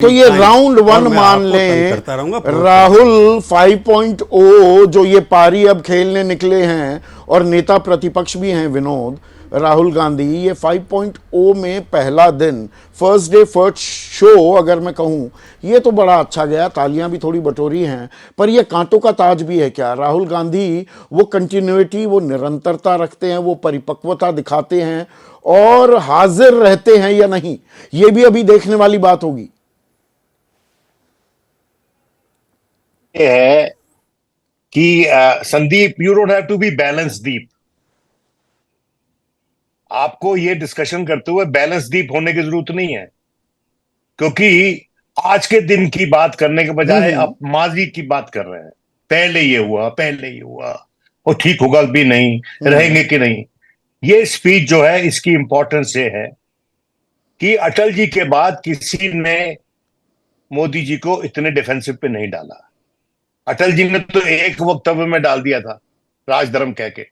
तो ये round one मान लें, राहुल 5.0 जो ये पारी अब खेलने निकले हैं और नेता प्रतिपक्ष भी हैं विनोद, राहुल गांधी, ये 5.0 में पहला दिन, फर्स्ट डे फर्स्ट शो अगर मैं कहूं, ये तो बड़ा अच्छा गया, तालियां भी थोड़ी बटोरी हैं, पर ये कांटों का ताज भी है क्या? राहुल गांधी वो कंटिन्यूटी, वो निरंतरता रखते हैं, वो परिपक्वता दिखाते हैं और हाजिर रहते हैं या नहीं, ये भी अभी देखने वाली बात होगी। है कि Sandeep, you don't have to be balance Deep. आपको ये डिस्कशन करते हुए बैलेंस दीप होने की जरूरत नहीं है, क्योंकि आज के दिन की बात करने के बजाय आप माजी की बात कर रहे हैं। पहले ये हुआ, पहले ये हुआ, वो ठीक होगा भी नहीं, रहेंगे कि नहीं। ये स्पीच जो है, इसकी इंपॉर्टेंस ये है कि अटल जी के बाद किसी ने मोदी जी को इतने डिफेंसिव पे नहीं डाला। अटल जी ने तो एक वक्तव्य में डाल दिया था, राजधर्म कह के।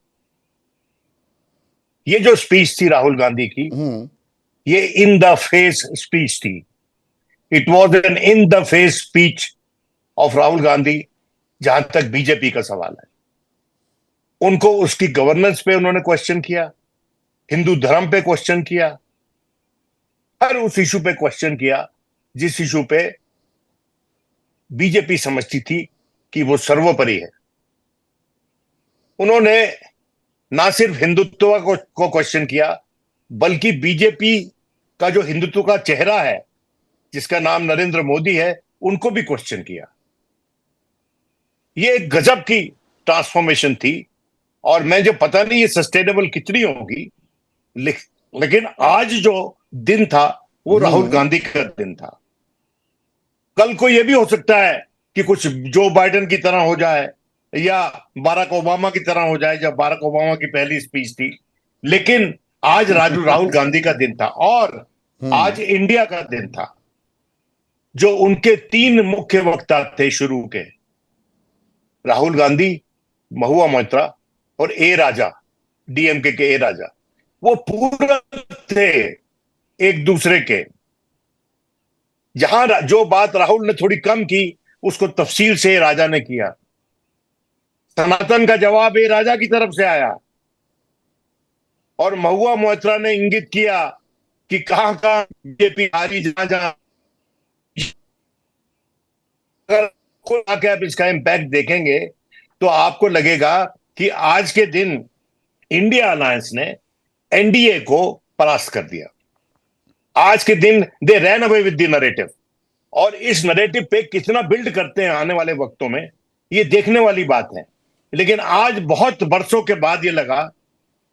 ये जो स्पीच थी राहुल गांधी की, ये इन द फेस स्पीच थी। It was an in the face speech of Rahul Gandhi. जहां तक बीजेपी का सवाल है, उनको उसकी गवर्नेंस पे उन्होंने क्वेश्चन किया, हिंदू धर्म पे क्वेश्चन किया, हर उस इशू पे क्वेश्चन किया जिस इशू पे बीजेपी समझती थी कि वो सर्वोपरि है। उन्होंने ना सिर्फ हिंदुत्व को क्वेश्चन किया, बल्कि बीजेपी का जो हिंदुत्व का चेहरा है, जिसका नाम नरेंद्र मोदी है, उनको भी क्वेश्चन किया। ये एक गजब की ट्रांसफॉर्मेशन थी, और मैं जो पता नहीं ये सस्टेनेबल कितनी होगी, लेकिन आज जो दिन था वो राहुल गांधी का दिन था। कल को यह भी हो सकता है कि कुछ जो बाइडेन की तरह हो जाए या बाराक ओबामा की तरह हो जाए, जब बाराक ओबामा की पहली स्पीच थी। लेकिन आज राहुल गांधी का दिन था, और आज इंडिया का दिन था। जो उनके तीन मुख्य वक्ता थे शुरू के, राहुल गांधी, महुआ मोइत्रा और ए राजा, डीएमके के ए राजा, वो पूरक थे एक दूसरे के। जहां जो बात राहुल ने थोड़ी कम की, उसको तफसील से राजा ने किया। सनातन का जवाब ए राजा की तरफ से आया, और महुआ मोइत्रा ने इंगित किया कि कहां कहां बीजेपी हारी, जहां जहां। अगर आप इसका इंपैक्ट देखेंगे तो आपको लगेगा कि आज के दिन इंडिया अलायंस ने एनडीए को परास्त कर दिया। आज के दिन they ran away with the narrative, और इस नरेटिव पे कितना बिल्ड करते हैं आने वाले वक्तों में, ये देखने वाली बात है। लेकिन आज बहुत बरसों के बाद ये लगा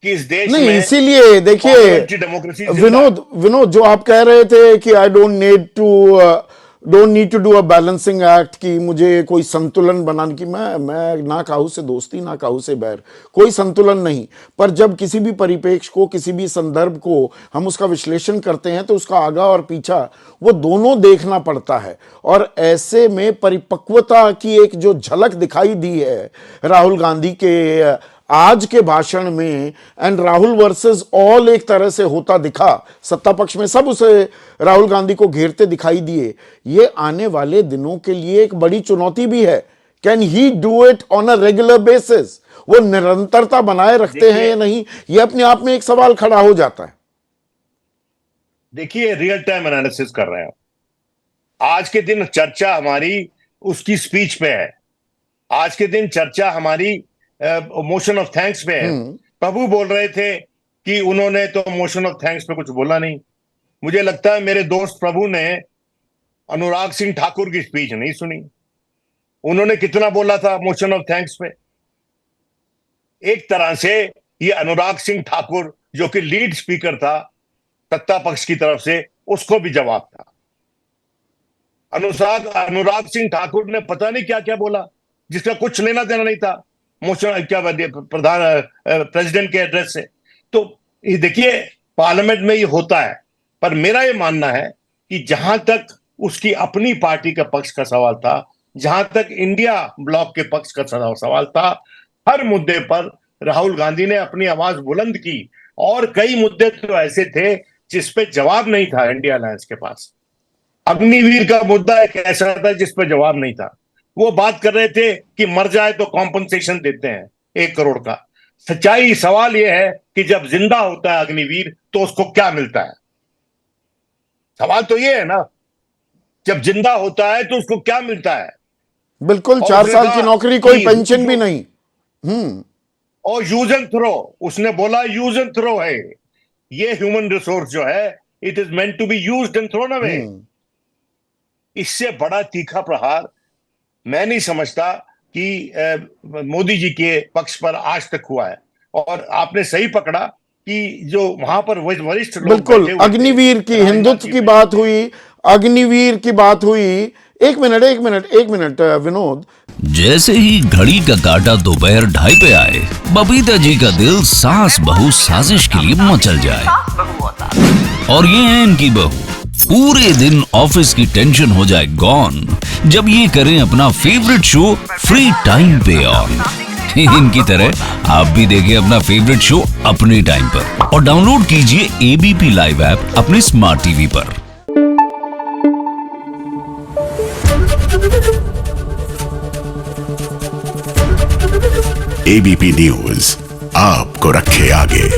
कि इस देश नहीं, में इसीलिए देखिए डेमोक्रेसी, विनोद जो आप कह रहे थे कि I don't need to do a balancing act, कि मुझे कोई संतुलन बनाने की, मैं ना काहू से दोस्ती ना काहू से बैर, कोई संतुलन नहीं। पर जब किसी भी परिप्रेक्ष्य को, किसी भी संदर्भ को हम उसका विश्लेषण करते हैं तो उसका आगा और पीछा वो दोनों देखना पड़ता है। और ऐसे में परिपक्वता की एक जो झलक दिखाई दी है राहुल गांधी के आज के भाषण में, एंड राहुल वर्सेस ऑल एक तरह से होता दिखा, सत्ता पक्ष में सब उसे राहुल गांधी को घेरते दिखाई दिए। ये आने वाले दिनों के लिए एक बड़ी चुनौती भी है। Can he do it on a regular basis? वो निरंतरता बनाए रखते हैं या नहीं, ये अपने आप में एक सवाल खड़ा हो जाता है। देखिए, रियल टाइम एनालिसिस कर रहे हैं। आज के दिन चर्चा हमारी उसकी स्पीच पे है। आज के दिन चर्चा हमारी मोशन ऑफ थैंक्स पे है। प्रभु बोल रहे थे कि उन्होंने तो मोशन ऑफ थैंक्स पे कुछ बोला नहीं। मुझे लगता है मेरे दोस्त प्रभु ने अनुराग सिंह ठाकुर की स्पीच नहीं सुनी। उन्होंने कितना बोला था मोशन ऑफ थैंक्स पे? एक तरह से ये अनुराग सिंह ठाकुर, जो कि लीड स्पीकर था सत्ता पक्ष की तरफ से, उसको भी जवाब था। अनुराग सिंह ठाकुर ने पता नहीं क्या क्या बोला, जिसका कुछ लेना देना नहीं था मोशन, क्या प्रेसिडेंट के एड्रेस से। तो ये देखिए, पार्लियामेंट में ये होता है। पर मेरा ये मानना है कि जहां तक उसकी अपनी पार्टी के पक्ष का सवाल था, जहां तक इंडिया ब्लॉक के पक्ष का सवाल था, हर मुद्दे पर राहुल गांधी ने अपनी आवाज बुलंद की। और कई मुद्दे तो ऐसे थे जिस पे जवाब नहीं था इंडिया अलायंस के पास। अग्निवीर का मुद्दा एक ऐसा था जिस पर जवाब नहीं था। वो बात कर रहे थे कि मर जाए तो कॉम्पनसेशन देते हैं 1 करोड़ का। सच्चाई सवाल यह है कि जब जिंदा होता है अग्निवीर तो उसको क्या मिलता है? सवाल तो ये है ना, जब जिंदा होता है तो उसको क्या मिलता है? बिल्कुल, और 4 उसने साल कहा की नौकरी, कोई कि पेंशन भी नहीं। हम्म। और यूज एंड थ्रो, उसने बोला यूज एंड थ्रो है ये ह्यूमन रिसोर्स जो है, it is meant to be used and thrown away. इससे बड़ा तीखा प्रहार मैं नहीं समझता कि मोदी जी के पक्ष पर आज तक हुआ है। और आपने सही पकड़ा कि जो वहां पर वरिष्ठ लोग बिल्कुल, बैठे हुए थे, अग्निवीर की, राजनाथ हिंदुत्व जी की में, बात हुई, अग्निवीर की बात हुई। एक मिनट, एक मिनट, एक मिनट विनोद। जैसे ही घड़ी का काटा दोपहर 2:30 पे आए, बबीता जी का दिल सास बहू साजिश के लिए मचल जाए। और ये है इनकी बहू, पूरे दिन ऑफिस की टेंशन हो जाए गॉन जब ये करें अपना फेवरेट शो फ्री टाइम पे ऑन। इनकी तरह आप भी देखें अपना फेवरेट शो अपने टाइम पर और डाउनलोड कीजिए एबीपी लाइव ऐप अपने स्मार्ट टीवी पर। एबीपी न्यूज आपको रखे आगे।